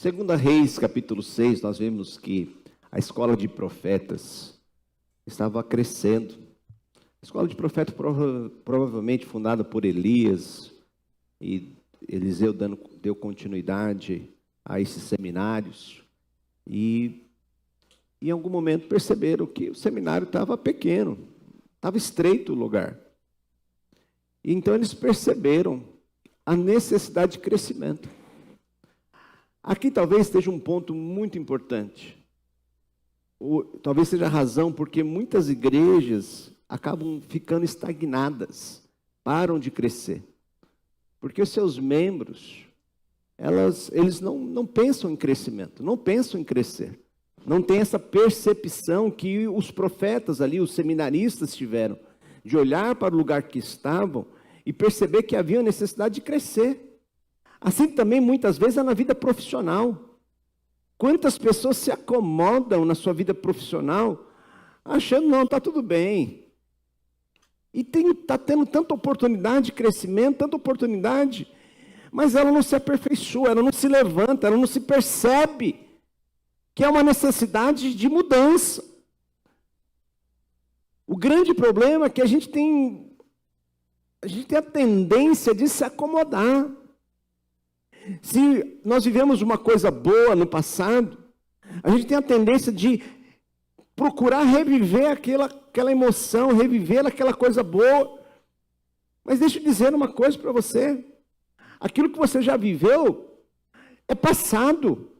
Segunda Reis, capítulo 6, nós vemos que a escola de profetas estava crescendo. A escola de profetas provavelmente fundada por Elias, e Eliseu deu continuidade a esses seminários. E em algum momento perceberam que o seminário estava pequeno, estava estreito o lugar. E então eles perceberam a necessidade de crescimento. Aqui talvez esteja um ponto muito importante. Talvez seja a razão porque muitas igrejas acabam ficando estagnadas, param de crescer. Porque os seus membros, eles não pensam em crescimento, não pensam em crescer. Não tem essa percepção que os profetas ali, os seminaristas tiveram, de olhar para o lugar que estavam e perceber que havia necessidade de crescer. Assim também, muitas vezes, é na vida profissional. Quantas pessoas se acomodam na sua vida profissional, achando, não, está tudo bem. E está tendo tanta oportunidade de crescimento, tanta oportunidade, mas ela não se aperfeiçoa, ela não se levanta, ela não se percebe que é uma necessidade de mudança. O grande problema é que a gente tem a tendência de se acomodar. Se nós vivemos uma coisa boa no passado, a gente tem a tendência de procurar reviver aquela emoção, reviver aquela coisa boa. Mas deixa eu dizer uma coisa para você. Aquilo que você já viveu é passado.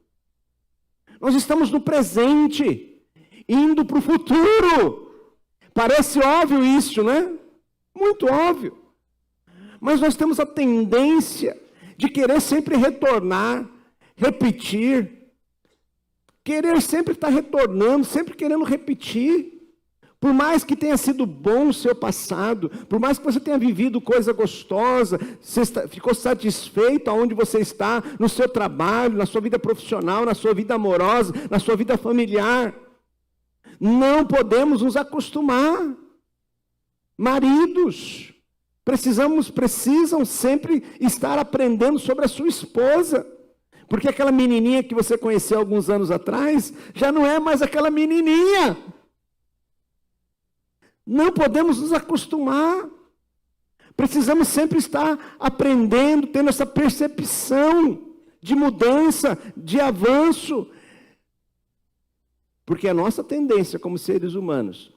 Nós estamos no presente, indo para o futuro. Parece óbvio isso, né? Muito óbvio. Mas nós temos a tendência de querer sempre retornar, repetir, querer sempre estar retornando, sempre querendo repetir. Por mais que tenha sido bom o seu passado, por mais que você tenha vivido coisa gostosa, você ficou satisfeito aonde você está, no seu trabalho, na sua vida profissional, na sua vida amorosa, na sua vida familiar. Não podemos nos acostumar. Maridos, precisam sempre estar aprendendo sobre a sua esposa. Porque aquela menininha que você conheceu alguns anos atrás, já não é mais aquela menininha. Não podemos nos acostumar. Precisamos sempre estar aprendendo, tendo essa percepção de mudança, de avanço. Porque a nossa tendência como seres humanos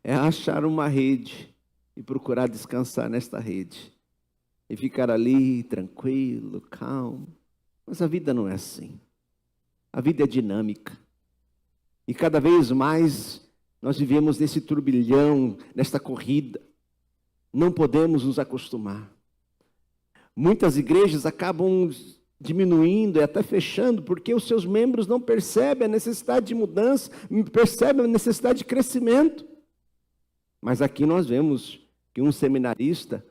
é achar uma rede e procurar descansar nesta rede. E ficar ali tranquilo, calmo. Mas a vida não é assim. A vida é dinâmica. E cada vez mais nós vivemos nesse turbilhão, nesta corrida. Não podemos nos acostumar. Muitas igrejas acabam diminuindo e até fechando, porque os seus membros não percebem a necessidade de mudança, percebem a necessidade de crescimento. Mas aqui nós vemos que um seminarista,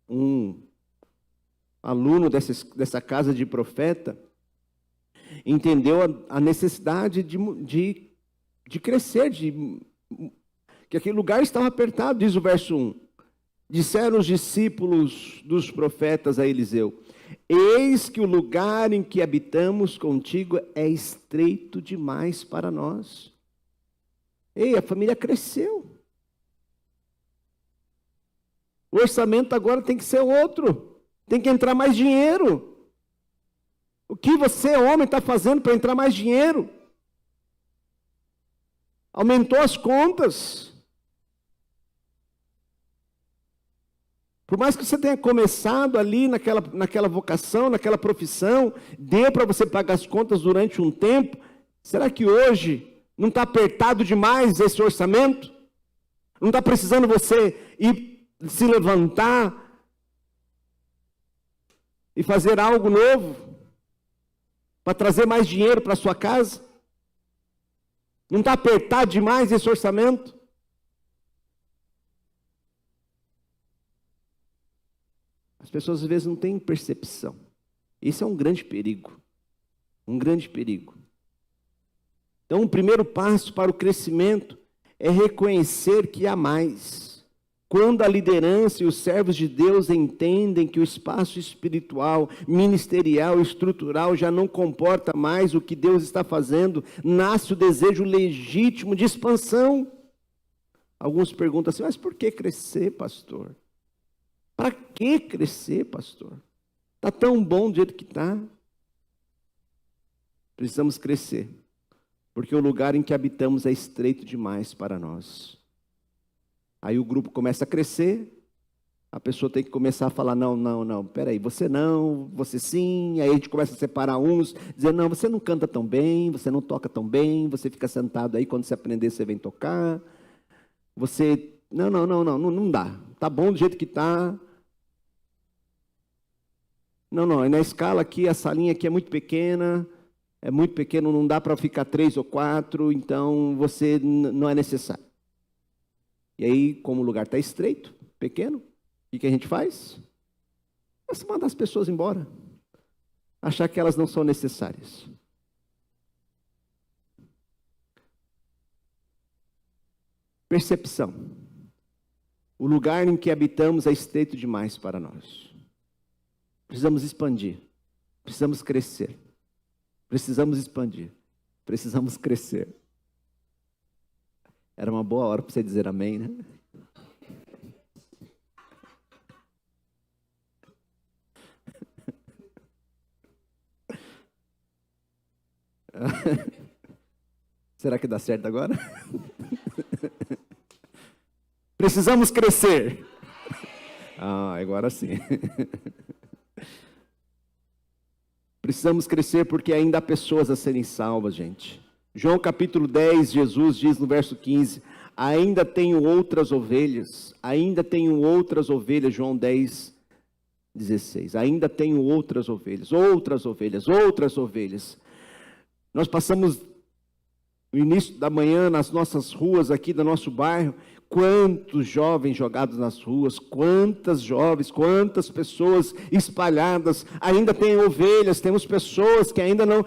um aluno dessa casa de profeta, entendeu a necessidade de crescer, que aquele lugar estava apertado, diz o verso 1. Disseram os discípulos dos profetas a Eliseu: eis que o lugar em que habitamos contigo é estreito demais para nós. Ei, a família cresceu. O orçamento agora tem que ser outro. Tem que entrar mais dinheiro. O que você, homem, está fazendo para entrar mais dinheiro? Aumentou as contas. Por mais que você tenha começado ali naquela vocação, naquela profissão, deu para você pagar as contas durante um tempo, será que hoje não está apertado demais esse orçamento? Não está precisando você ir se levantar e fazer algo novo para trazer mais dinheiro para a sua casa? Não está apertado demais esse orçamento? As pessoas às vezes não têm percepção. Esse é um grande perigo. Um grande perigo. Então, o primeiro passo para o crescimento é reconhecer que há mais. Quando a liderança e os servos de Deus entendem que o espaço espiritual, ministerial, estrutural já não comporta mais o que Deus está fazendo, nasce o desejo legítimo de expansão. Alguns perguntam assim, mas por que crescer, pastor? Para que crescer, pastor? Está tão bom do jeito que está. Precisamos crescer, porque o lugar em que habitamos é estreito demais para nós. Aí o grupo começa a crescer, a pessoa tem que começar a falar, não, peraí, você não, você sim, aí a gente começa a separar uns, dizer, não, você não canta tão bem, você não toca tão bem, você fica sentado aí, quando você aprender você vem tocar, você, não dá, tá bom do jeito que tá. Não, na escala aqui, a salinha aqui é muito pequeno, não dá para ficar 3 ou 4, então você não é necessário. E aí, como o lugar está estreito, pequeno, o que a gente faz? Você manda as pessoas embora. Achar que elas não são necessárias. Percepção. O lugar em que habitamos é estreito demais para nós. Precisamos expandir. Precisamos crescer. Precisamos expandir. Precisamos crescer. Era uma boa hora para você dizer amém, né? Será que dá certo agora? Precisamos crescer. Agora sim. Precisamos crescer porque ainda há pessoas a serem salvas, gente. João capítulo 10, Jesus diz no verso 15, ainda tenho outras ovelhas, João 10, 16, ainda tenho outras ovelhas. Nós passamos no início da manhã nas nossas ruas aqui do nosso bairro, quantos jovens jogados nas ruas, quantas pessoas espalhadas, ainda tem ovelhas, temos pessoas que ainda não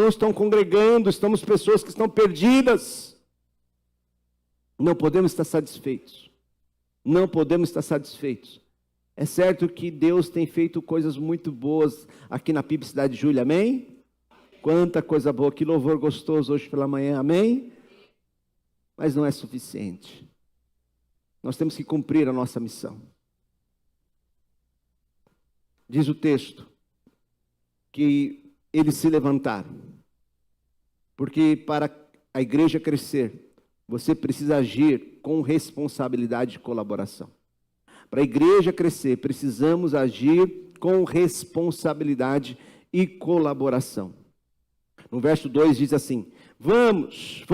estão congregando, pessoas que estão perdidas. Não podemos estar satisfeitos. É certo que Deus tem feito coisas muito boas aqui na PIB Cidade Júlia, amém? Quanta coisa boa, que louvor gostoso hoje pela manhã, amém? Mas não é suficiente. Nós temos que cumprir a nossa missão. Diz o texto que eles se levantaram, porque para a igreja crescer, você precisa agir com responsabilidade e colaboração. Para a igreja crescer, precisamos agir com responsabilidade e colaboração. No verso 2 diz assim, vamos,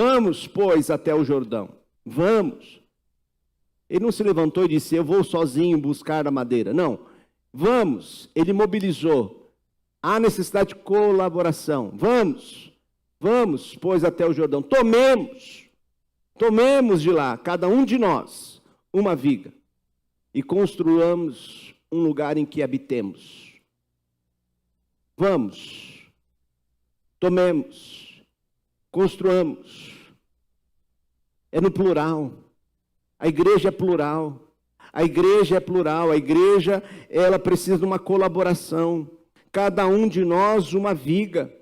pois, até o Jordão, vamos. Ele não se levantou e disse, eu vou sozinho buscar a madeira. Não, vamos, ele mobilizou. Há necessidade de colaboração. Vamos, pois, até o Jordão. Tomemos de lá, cada um de nós, uma viga. E construamos um lugar em que habitemos. Vamos, tomemos, construamos. É no plural. A igreja é plural. A igreja, ela precisa de uma colaboração. Cada um de nós uma viga.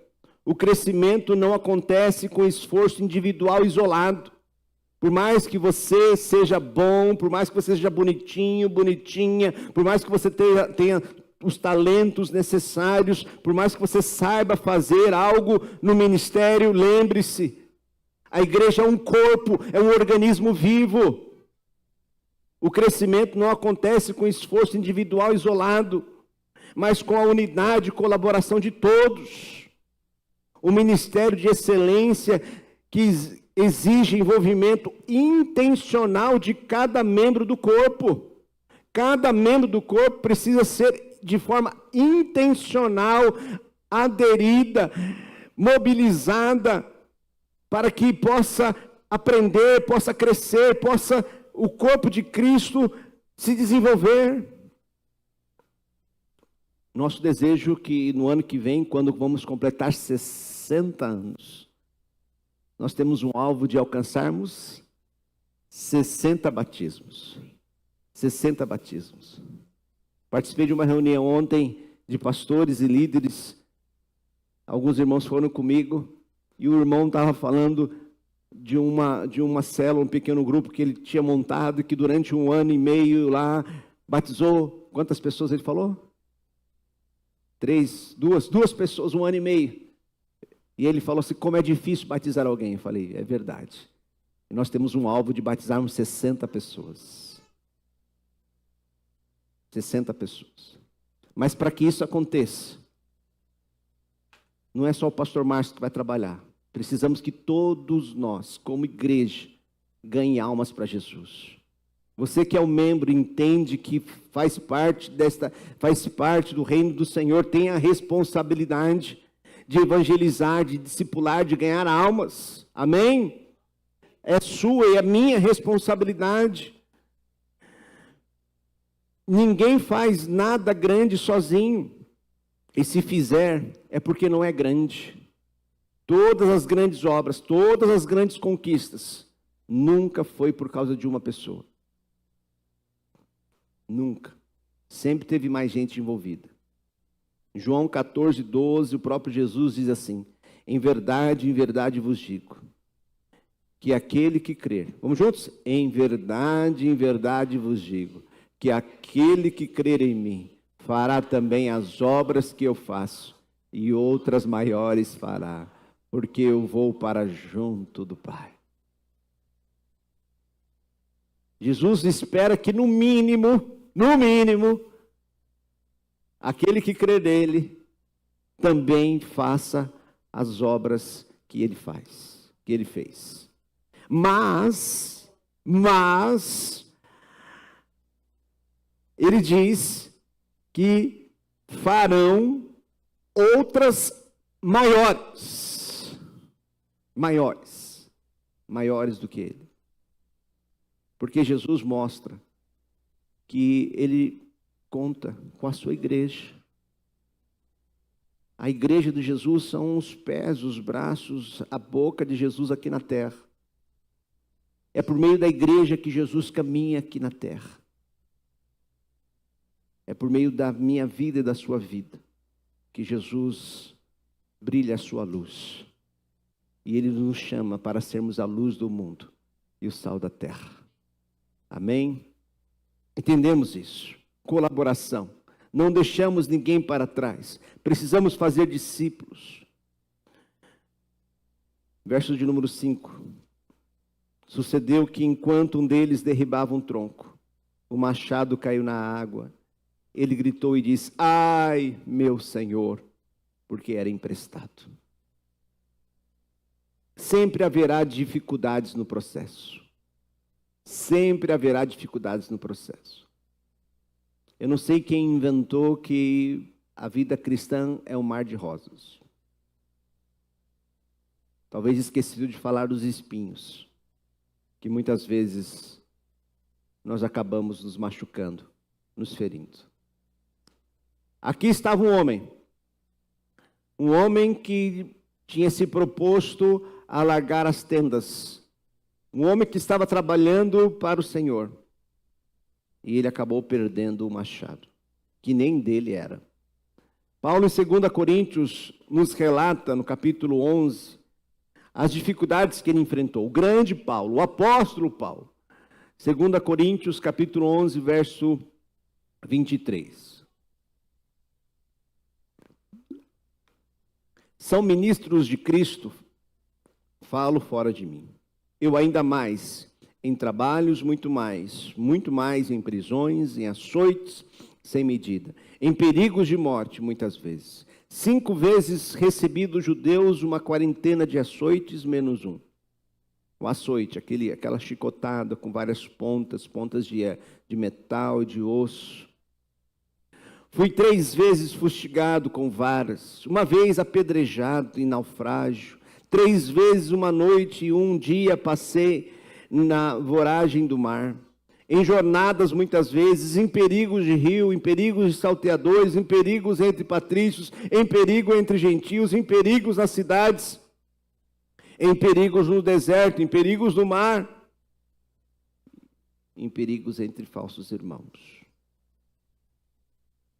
O crescimento não acontece com esforço individual isolado. Por mais que você seja bom, por mais que você seja bonitinho, bonitinha, por mais que você tenha os talentos necessários, por mais que você saiba fazer algo no ministério, lembre-se, a igreja é um corpo, é um organismo vivo. O crescimento não acontece com esforço individual isolado, mas com a unidade e colaboração de todos. O ministério de excelência que exige envolvimento intencional de cada membro do corpo. Cada membro do corpo precisa ser de forma intencional, aderida, mobilizada, para que possa aprender, possa crescer, possa o corpo de Cristo se desenvolver. Nosso desejo é que no ano que vem, quando vamos completar 60 anos, nós temos um alvo de alcançarmos 60 batismos. 60 batismos. Participei de uma reunião ontem de pastores e líderes. Alguns irmãos foram comigo e o irmão estava falando de uma célula, um pequeno grupo que ele tinha montado e que durante 1 ano e meio lá batizou. Quantas pessoas ele falou? Duas pessoas, 1 ano e meio. E ele falou assim, como é difícil batizar alguém. Eu falei, é verdade. E nós temos um alvo de batizarmos 60 pessoas. 60 pessoas. Mas para que isso aconteça, não é só o pastor Márcio que vai trabalhar. Precisamos que todos nós, como igreja, ganhem almas para Jesus. Você que é um membro, entende que faz parte do reino do Senhor, tem a responsabilidade de evangelizar, de discipular, de ganhar almas. Amém? É sua e é minha responsabilidade. Ninguém faz nada grande sozinho. E se fizer, é porque não é grande. Todas as grandes obras, todas as grandes conquistas, nunca foi por causa de uma pessoa. Nunca. Sempre teve mais gente envolvida. João 14, 12, o próprio Jesus diz assim, em verdade vos digo, que aquele que crer, vamos juntos? Em verdade vos digo, que aquele que crer em mim, fará também as obras que eu faço, e outras maiores fará, porque eu vou para junto do Pai. Jesus espera que no mínimo, aquele que crê nele, também faça as obras que ele faz, que ele fez. Mas, ele diz que farão outras maiores do que ele. Porque Jesus mostra que ele conta com a sua igreja. A igreja de Jesus são os pés, os braços, a boca de Jesus aqui na terra. É por meio da igreja que Jesus caminha aqui na terra. É por meio da minha vida e da sua vida que Jesus brilha a sua luz. E ele nos chama para sermos a luz do mundo e o sal da terra. Amém? Entendemos isso. Colaboração. Não deixamos ninguém para trás. Precisamos fazer discípulos. Verso de número 5. Sucedeu que enquanto um deles derribava um tronco, o machado caiu na água. Ele gritou e disse, ai, meu Senhor, porque era emprestado. Sempre haverá dificuldades no processo. Sempre haverá dificuldades no processo. Eu não sei quem inventou que a vida cristã é um mar de rosas. Talvez esquecido de falar dos espinhos, que muitas vezes nós acabamos nos machucando, nos ferindo. Aqui estava um homem que tinha se proposto a largar as tendas, um homem que estava trabalhando para o Senhor, e ele acabou perdendo o machado, que nem dele era. Paulo em 2 Coríntios nos relata, no capítulo 11, as dificuldades que ele enfrentou. O grande Paulo, o apóstolo Paulo. 2 Coríntios, capítulo 11, verso 23. São ministros de Cristo, falo fora de mim. Eu ainda mais, em trabalhos muito mais em prisões, em açoites sem medida, em perigos de morte muitas vezes. 5 vezes recebi dos judeus uma quarentena de açoites menos um. O açoite, aquela chicotada com várias pontas de metal e de osso. Fui 3 vezes fustigado com varas, 1 vez apedrejado em naufrágio, 3 vezes 1 noite e 1 dia passei na voragem do mar, em jornadas muitas vezes, em perigos de rio, em perigos de salteadores, em perigos entre patrícios, em perigo entre gentios, em perigos nas cidades, em perigos no deserto, em perigos no mar. em perigos entre falsos irmãos,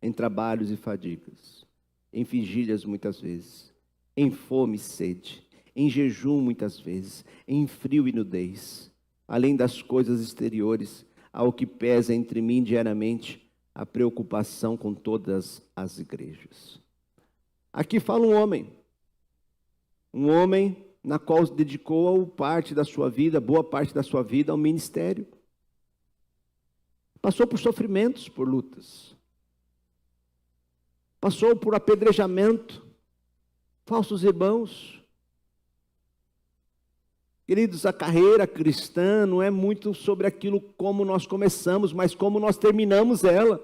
em trabalhos e fadigas, em vigílias muitas vezes, em fome e sede, em jejum muitas vezes, em frio e nudez, além das coisas exteriores, ao que pesa entre mim diariamente, a preocupação com todas as igrejas. Aqui fala um homem na qual dedicou parte da sua vida, boa parte da sua vida ao ministério. Passou por sofrimentos, por lutas. Passou por apedrejamento, falsos irmãos. Queridos, a carreira cristã não é muito sobre aquilo como nós começamos, mas como nós terminamos ela.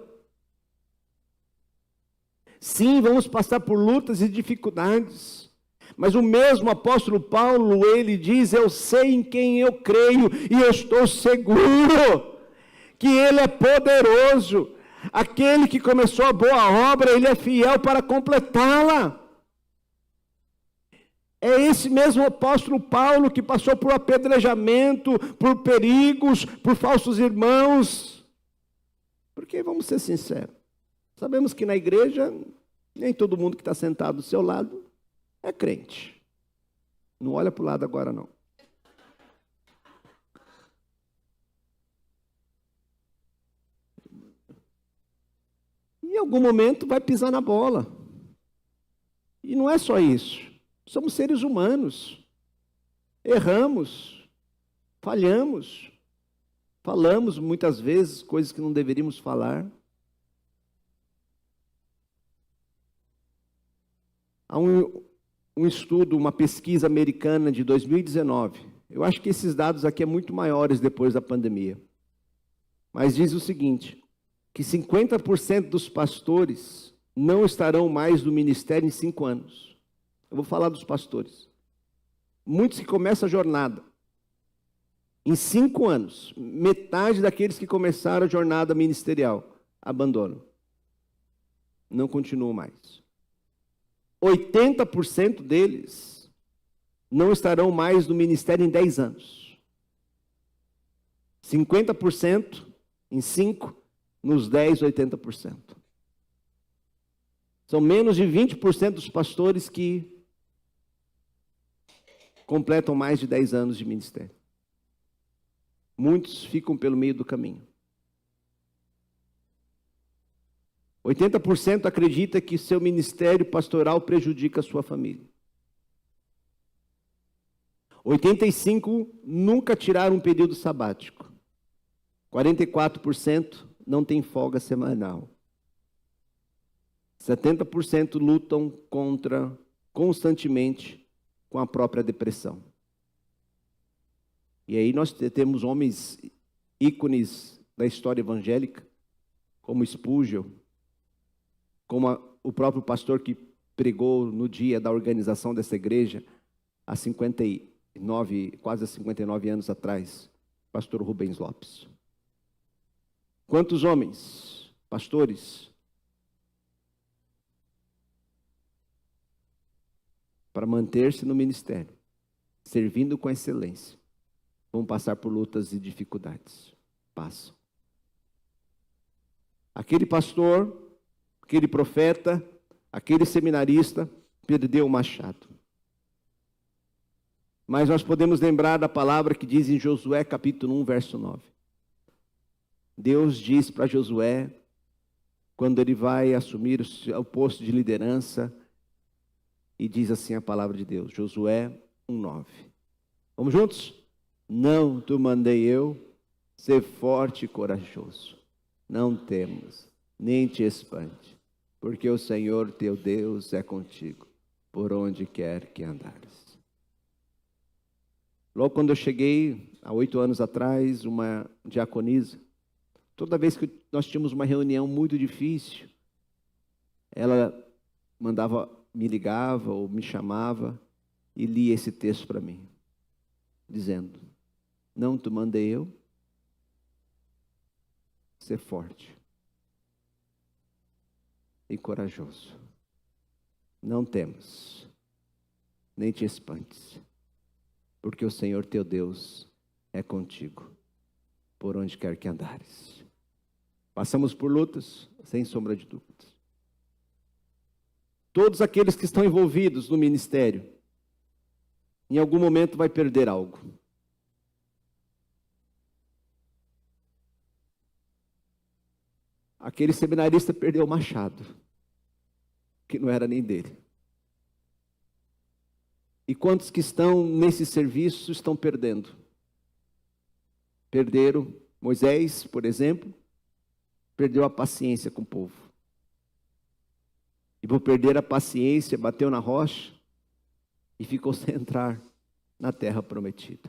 Sim, vamos passar por lutas e dificuldades, mas o mesmo apóstolo Paulo, ele diz: eu sei em quem eu creio e eu estou seguro que ele é poderoso. Aquele que começou a boa obra, ele é fiel para completá-la. É esse mesmo apóstolo Paulo que passou por apedrejamento, por perigos, por falsos irmãos. Porque, vamos ser sinceros, sabemos que na igreja, nem todo mundo que está sentado do seu lado é crente. Não olha para o lado agora, não. Em algum momento vai pisar na bola. E não é só isso. Somos seres humanos. Erramos. Falhamos. Falamos muitas vezes coisas que não deveríamos falar. Há um estudo, uma pesquisa americana de 2019. Eu acho que esses dados aqui são muito maiores depois da pandemia. Mas diz o seguinte, que 50% dos pastores não estarão mais no ministério em 5 anos. Eu vou falar dos pastores. Muitos que começam a jornada. Em 5 anos, metade daqueles que começaram a jornada ministerial abandonam. Não continuam mais. 80% deles não estarão mais no ministério em 10 anos. 50% em 5, nos 10, 80%. São menos de 20% dos pastores que completam mais de 10 anos de ministério. Muitos ficam pelo meio do caminho. 80% acredita que seu ministério pastoral prejudica a sua família. 85% nunca tiraram um período sabático. 44% não tem folga semanal. 70% lutam constantemente com a própria depressão. E aí nós temos homens ícones da história evangélica, como Spurgeon, como o próprio pastor que pregou no dia da organização dessa igreja, há 59, quase 59 anos atrás, pastor Rubens Lopes. Quantos homens, pastores, para manter-se no ministério, servindo com excelência, vão passar por lutas e dificuldades? Passam. Aquele pastor, aquele profeta, aquele seminarista, perdeu o machado. Mas nós podemos lembrar da palavra que diz em Josué capítulo 1, verso 9. Deus diz para Josué, quando ele vai assumir o posto de liderança, e diz assim a palavra de Deus, Josué 1:9. Vamos juntos? Não te mandei eu, ser forte e corajoso. Não temas, nem te espante, porque o Senhor teu Deus é contigo, por onde quer que andares. Logo quando eu cheguei, há 8 anos atrás, uma diaconisa, toda vez que nós tínhamos uma reunião muito difícil, ela me ligava ou me chamava e lia esse texto para mim, dizendo, não te mandei eu, ser forte e corajoso. Não temas, nem te espantes, porque o Senhor teu Deus é contigo, por onde quer que andares. Passamos por lutas, sem sombra de dúvidas. Todos aqueles que estão envolvidos no ministério, em algum momento vai perder algo. Aquele seminarista perdeu o machado, que não era nem dele. E quantos que estão nesse serviço estão perdendo? Perderam. Moisés, por exemplo, perdeu a paciência com o povo. E por perder a paciência, bateu na rocha e ficou sem entrar na terra prometida.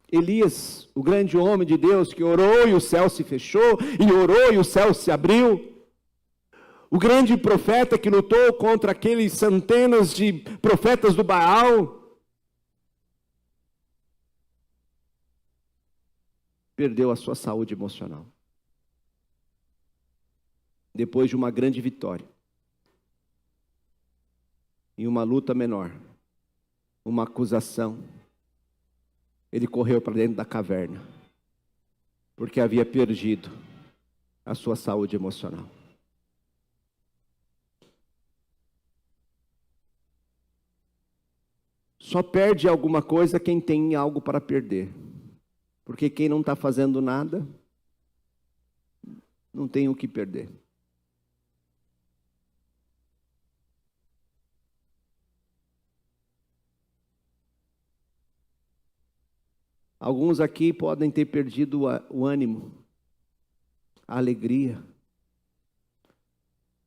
Elias, o grande homem de Deus que orou e o céu se fechou, e orou e o céu se abriu. O grande profeta que lutou contra aqueles centenas de profetas do Baal, perdeu a sua saúde emocional. Depois de uma grande vitória, em uma luta menor, uma acusação, ele correu para dentro da caverna, porque havia perdido a sua saúde emocional. Só perde alguma coisa quem tem algo para perder. Porque quem não está fazendo nada, não tem o que perder. Alguns aqui podem ter perdido o ânimo, a alegria.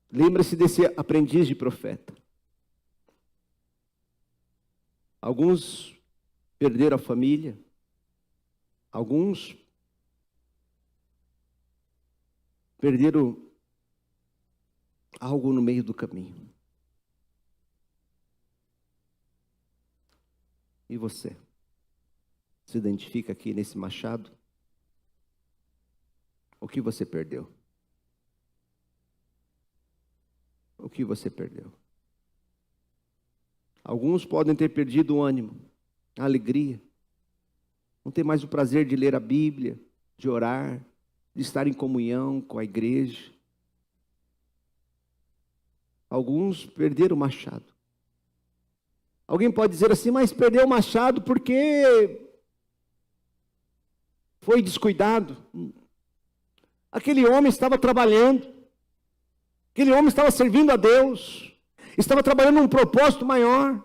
Lembre-se desse aprendiz de profeta. Alguns perderam a família. Alguns perderam algo no meio do caminho. E você? Se identifica aqui nesse machado? O que você perdeu? O que você perdeu? Alguns podem ter perdido o ânimo, a alegria. Não tem mais o prazer de ler a Bíblia, de orar, de estar em comunhão com a igreja. Alguns perderam o machado. Alguém pode dizer assim, mas perdeu o machado porque foi descuidado. Aquele homem estava trabalhando. Aquele homem estava servindo a Deus. Estava trabalhando num propósito maior.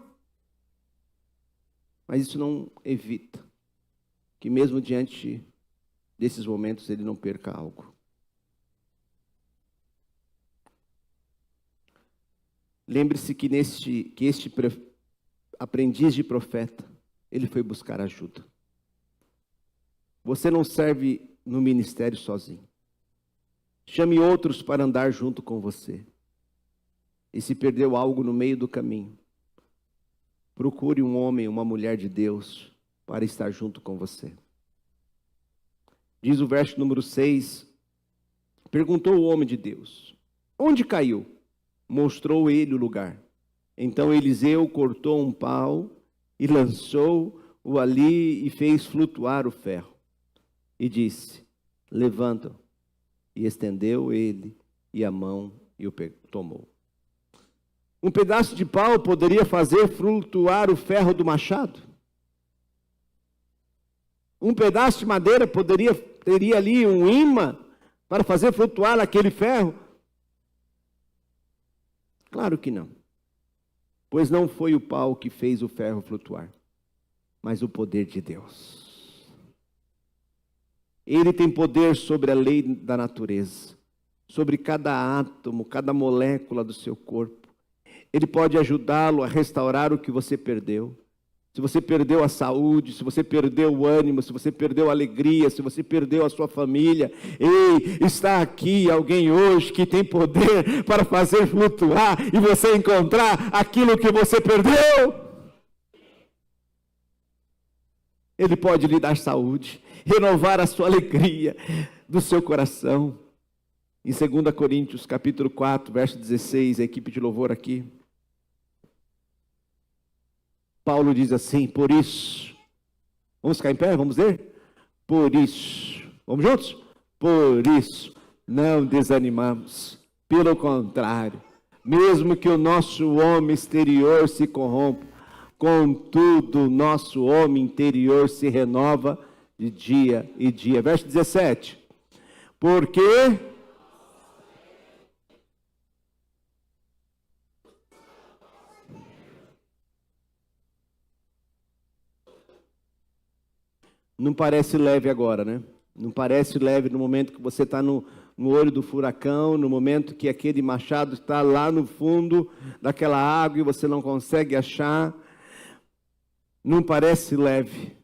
Mas isso não evita que mesmo diante desses momentos ele não perca algo. Lembre-se que este aprendiz de profeta, ele foi buscar ajuda. Você não serve no ministério sozinho. Chame outros para andar junto com você. E se perdeu algo no meio do caminho, procure um homem, uma mulher de Deus para estar junto com você. Diz o verso número 6, perguntou o homem de Deus, onde caiu? Mostrou ele o lugar. Então Eliseu cortou um pau e lançou-o ali e fez flutuar o ferro. E disse, levanta-o. E estendeu ele e a mão e o tomou. Um pedaço de pau poderia fazer flutuar o ferro do machado? Um pedaço de madeira teria ali um imã para fazer flutuar aquele ferro? Claro que não. Pois não foi o pau que fez o ferro flutuar, mas o poder de Deus. Ele tem poder sobre a lei da natureza, sobre cada átomo, cada molécula do seu corpo. Ele pode ajudá-lo a restaurar o que você perdeu. Se você perdeu a saúde, se você perdeu o ânimo, se você perdeu a alegria, se você perdeu a sua família. Ei, está aqui alguém hoje que tem poder para fazer flutuar e você encontrar aquilo que você perdeu. Ele pode lhe dar saúde, renovar a sua alegria do seu coração. Em 2 Coríntios, capítulo 4, verso 16, a equipe de louvor aqui. Paulo diz assim, por isso, vamos ficar em pé, vamos ler? Por isso, vamos juntos? Por isso, não desanimamos. Pelo contrário, mesmo que o nosso homem exterior se corrompa, contudo, o nosso homem interior se renova de dia em dia. Verso 17. Porque não parece leve agora, né? Não parece leve no momento que você está no olho do furacão, no momento que aquele machado está lá no fundo daquela água e você não consegue achar. Não parece leve.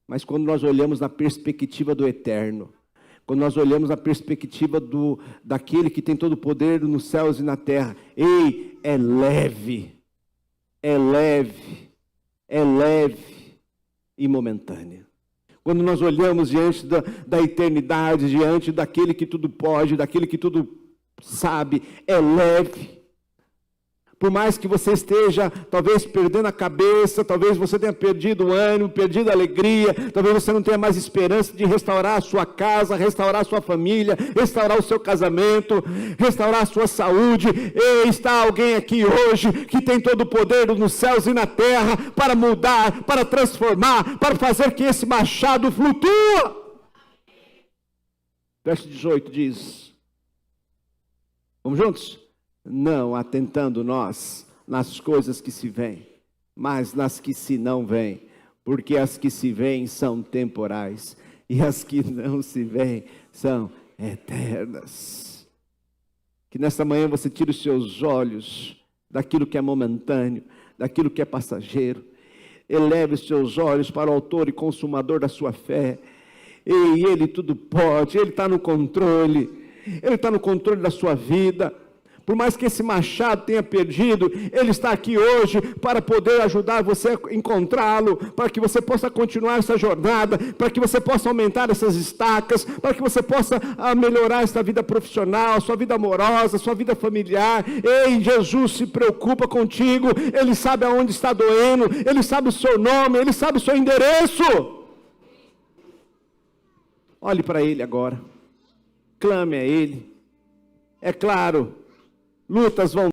Mas quando nós olhamos na perspectiva do eterno, quando nós olhamos na perspectiva daquele que tem todo o poder nos céus e na terra, ei, é leve, é leve, é leve e momentânea. Quando nós olhamos diante da eternidade, diante daquele que tudo pode, daquele que tudo sabe, é leve. Por mais que você esteja, talvez, perdendo a cabeça, talvez você tenha perdido o ânimo, perdido a alegria, talvez você não tenha mais esperança de restaurar a sua casa, restaurar a sua família, restaurar o seu casamento, restaurar a sua saúde. E está alguém aqui hoje que tem todo o poder nos céus e na terra para mudar, para transformar, para fazer que esse machado flutue. Verso 18 diz, vamos juntos? Não atentando nós nas coisas que se veem, mas nas que se não veem, porque as que se veem são temporais, e as que não se veem são eternas. Que nesta manhã você tire os seus olhos daquilo que é momentâneo, daquilo que é passageiro, eleve os seus olhos para o autor e consumador da sua fé, e Ele tudo pode, Ele está no controle, Ele está no controle da sua vida. Por mais que esse machado tenha perdido, Ele está aqui hoje para poder ajudar você a encontrá-lo, para que você possa continuar essa jornada, para que você possa aumentar essas estacas, para que você possa melhorar essa vida profissional, sua vida amorosa, sua vida familiar. Ei, Jesus se preocupa contigo, Ele sabe aonde está doendo, Ele sabe o seu nome, Ele sabe o seu endereço. Olhe para Ele agora, clame a Ele. É claro, lutas vão